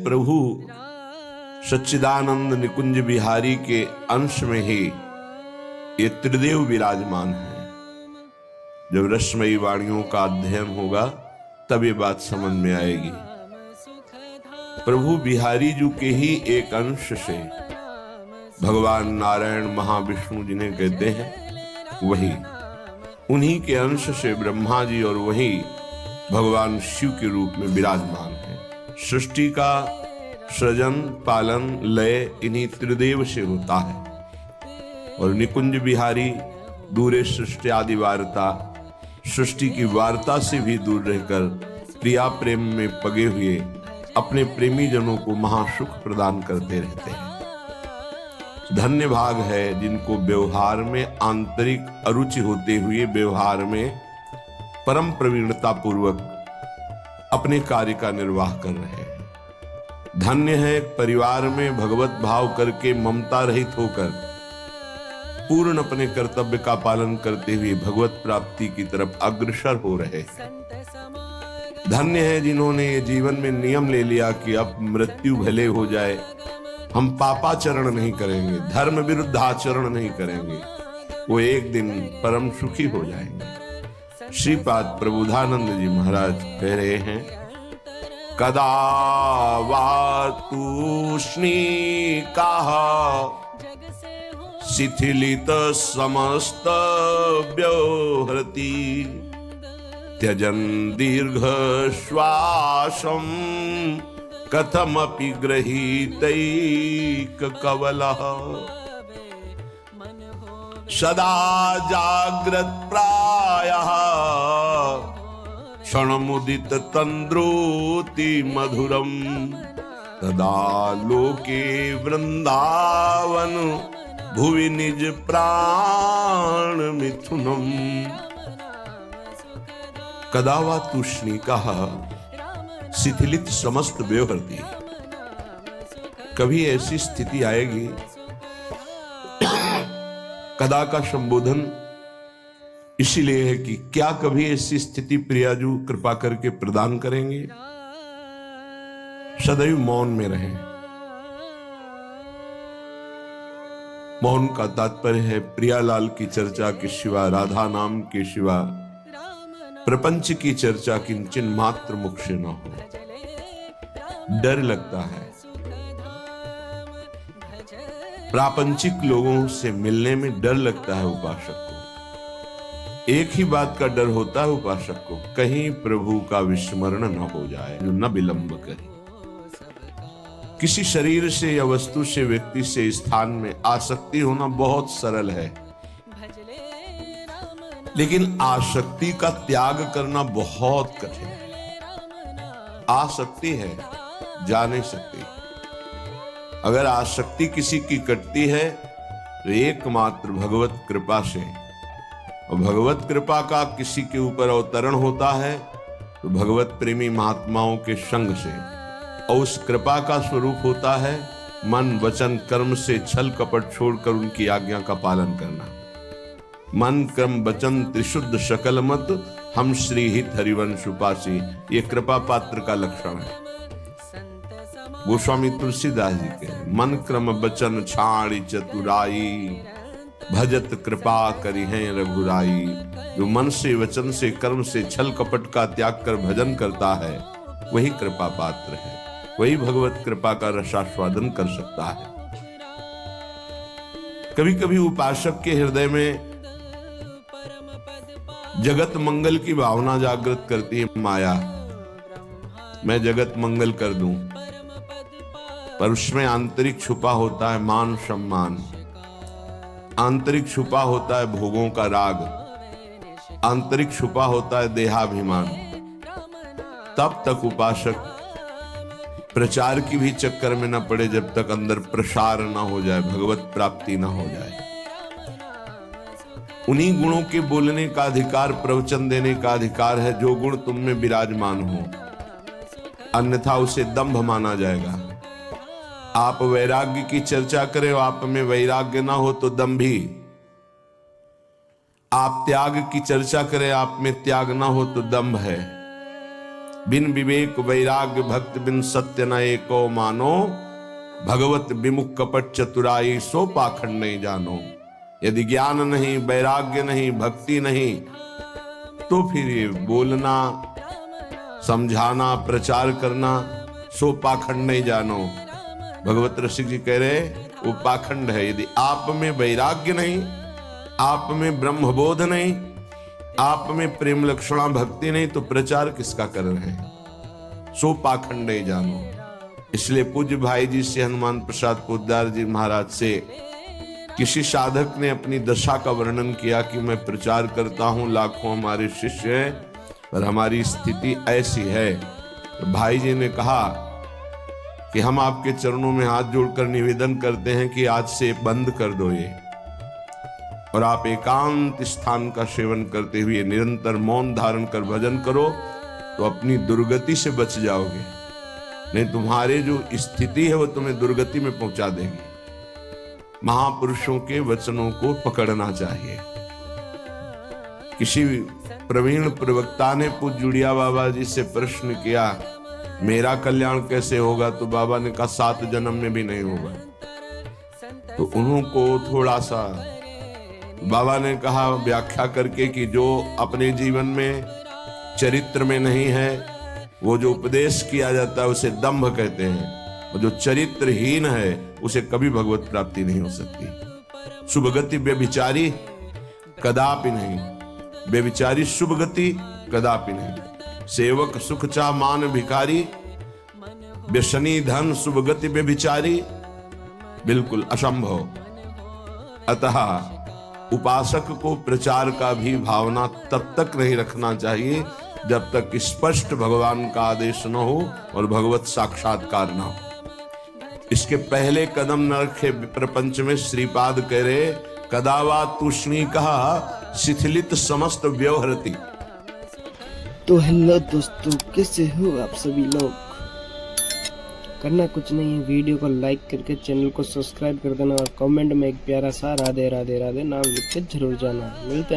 प्रभु सच्चिदानंद निकुंज बिहारी के अंश में ही ये त्रिदेव विराजमान है। जब रसमयी वाणियों का अध्ययन होगा तब ये बात समझ में आएगी। प्रभु बिहारी जी के ही एक अंश से भगवान नारायण महाविष्णु जिन्हें कहते हैं वही, उन्हीं के अंश से ब्रह्मा जी और वही भगवान शिव के रूप में विराजमान है। सृष्टि का सृजन पालन लय इन्हीं त्रिदेव से होता है। और निकुंज बिहारी दूरे सृष्टि आदि वार्ता, सृष्टि की वार्ता से भी दूर रहकर प्रिया प्रेम में पगे हुए अपने प्रेमी जनों को महासुख प्रदान करते रहते हैं। धन्य भाग है जिनको व्यवहार में आंतरिक अरुचि होते हुए व्यवहार में परम प्रवीणता पूर्वक अपने कार्य का निर्वाह कर रहे हैं। धन्य है परिवार में भगवत भाव करके ममता रहित होकर पूर्ण अपने कर्तव्य का पालन करते हुए भगवत प्राप्ति की तरफ अग्रसर हो रहे हैं। धन्य है जिन्होंने ये जीवन में नियम ले लिया कि अब मृत्यु भले हो जाए हम पापाचरण नहीं करेंगे, धर्म विरुद्ध आचरण नहीं करेंगे, वो एक दिन परम सुखी हो जाएंगे। श्रीपाद प्रबोधानंद जी महाराज कह रहे हैं, कदा वा तूष्णी कहा शिथिलित समस्त व्योहृति त्यजन दीर्घ श्वासम कथमपि गृहीतैक कवलः सदा जाग्रत प्रायः क्षणमुदित तंद्रोति मधुरम तदा लोके वृंदावन भुवि निज प्राण मिथुनम। कदा वा तूष्णीकः शिथिलित समस्त व्योहृति, कभी ऐसी स्थिति आएगी। कदा का संबोधन इसीलिए है कि क्या कभी ऐसी स्थिति प्रियाजू कृपा करके प्रदान करेंगे। सदैव मौन में रहें। मौन का तात्पर्य है प्रियालाल की चर्चा के सिवा, राधा नाम के सिवा प्रपंच की चर्चा किंचन मात्र मुख से न हो। डर लगता है, प्रापंचिक लोगों से मिलने में डर लगता है उपासक को। एक ही बात का डर होता है उपासक को, कहीं प्रभु का विस्मरण न हो जाए, जो न विलंब करे। किसी शरीर से या वस्तु से, व्यक्ति से, स्थान में आसक्ति होना बहुत सरल है, लेकिन आसक्ति का त्याग करना बहुत कठिन है। आसक्ति है, जा नहीं सकती। अगर आसक्ति किसी की कटती है तो एकमात्र भगवत कृपा से, और भगवत कृपा का किसी के ऊपर अवतरण होता है तो भगवत प्रेमी महात्माओं के संग से, और उस कृपा का स्वरूप होता है मन वचन कर्म से छल कपट छोड़कर उनकी आज्ञा का पालन करना। मन क्रम वचन त्रिशुद्ध सकल मत हम श्री हित हरिवंश उपासी, ये कृपा पात्र का लक्षण है। गोस्वामी तुलसीदास जी के मन क्रम वचन छाड़ी चतुराई भजत कृपा करी है रघुराई। जो मन से वचन से कर्म से छल कपट का त्याग कर भजन करता है वही कृपा पात्र है, वही भगवत कृपा का रसास्वादन कर सकता है। कभी कभी उपासक के हृदय में जगत मंगल की भावना जागृत करती है माया, मैं जगत मंगल कर दूं, पर उसमें आंतरिक छुपा होता है मान सम्मान, आंतरिक छुपा होता है भोगों का राग, आंतरिक छुपा होता है देहाभिमान। तब तक उपासक प्रचार की भी चक्कर में न पड़े जब तक अंदर प्रसार न हो जाए, भगवत प्राप्ति न हो जाए। उन्हीं गुणों के बोलने का अधिकार, प्रवचन देने का अधिकार है जो गुण तुम में विराजमान हो, अन्यथा उसे दंभ माना जाएगा। आप वैराग्य की चर्चा करें, आप में वैराग्य ना हो तो दंभी। आप त्याग की चर्चा करें, आप में त्याग ना हो तो दंभ है। बिन विवेक वैराग्य भक्त बिन सत्य न एको मानो, भगवत विमुख कपट चतुराई सो पाखंड नहीं जानो। यदि ज्ञान नहीं, वैराग्य नहीं, भक्ति नहीं, तो फिर ये बोलना, समझाना, प्रचार करना सो पाखंड नहीं जानो। भगवत रसिक जी कह रहे वो पाखंड है। यदि आप में वैराग्य नहीं, आप में ब्रह्मबोध नहीं, आप में प्रेम लक्षणा भक्ति नहीं, तो प्रचार किसका कर रहे हैं? सो पाखंड नहीं जानो। इसलिए पूज्य भाई जी से, हनुमान प्रसाद पोद्दार जी महाराज से किसी साधक ने अपनी दशा का वर्णन किया कि मैं प्रचार करता हूं, लाखों हमारे शिष्य हैं, पर हमारी स्थिति ऐसी है। तो भाई जी ने कहा कि हम आपके चरणों में हाथ जोड़कर निवेदन करते हैं कि आज से बंद कर दो ये, और आप एकांत स्थान का सेवन करते हुए निरंतर मौन धारण कर भजन करो, तो अपनी दुर्गति से बच जाओगे। नहीं तुम्हारे जो स्थिति है वो तुम्हें दुर्गति में पहुंचा देगी। महापुरुषों के वचनों को पकड़ना चाहिए। किसी प्रवीण प्रवक्ता ने पूज्य जुड़िया बाबा जी से प्रश्न किया, मेरा कल्याण कैसे होगा? तो बाबा ने कहा 7 जन्म में भी नहीं होगा। तो उनको थोड़ा सा बाबा ने कहा व्याख्या करके कि जो अपने जीवन में चरित्र में नहीं है, वो जो उपदेश किया जाता है उसे दंभ कहते हैं, और जो चरित्रहीन है उसे कभी भगवत प्राप्ति नहीं हो सकती। शुभ गति व्यभिचारी कदापि नहीं, व्यभिचारी शुभ गति कदापि नहीं। सेवक सुख चा मान भिखारी, व्यसनी धन शुभ गति व्यभिचारी, बिल्कुल असंभव। अतः उपासक को प्रचार का भी भावना तब तक नहीं रखना चाहिए जब तक स्पष्ट भगवान का आदेश न हो और भगवत साक्षात्कार न हो। इसके पहले कदम न रखे। प्रपंच में श्रीपाद कह रहे, कदावा तूष्णी कहा शिथिलित समस्त व्यवहरती। तो हेलो दोस्तों, कैसे हो आप सभी लोग? करना कुछ नहीं है, वीडियो को लाइक करके चैनल को सब्सक्राइब कर देना और कमेंट में एक प्यारा सा राधे राधे राधे नाम लिख के जरूर जाना। मिलते हैं।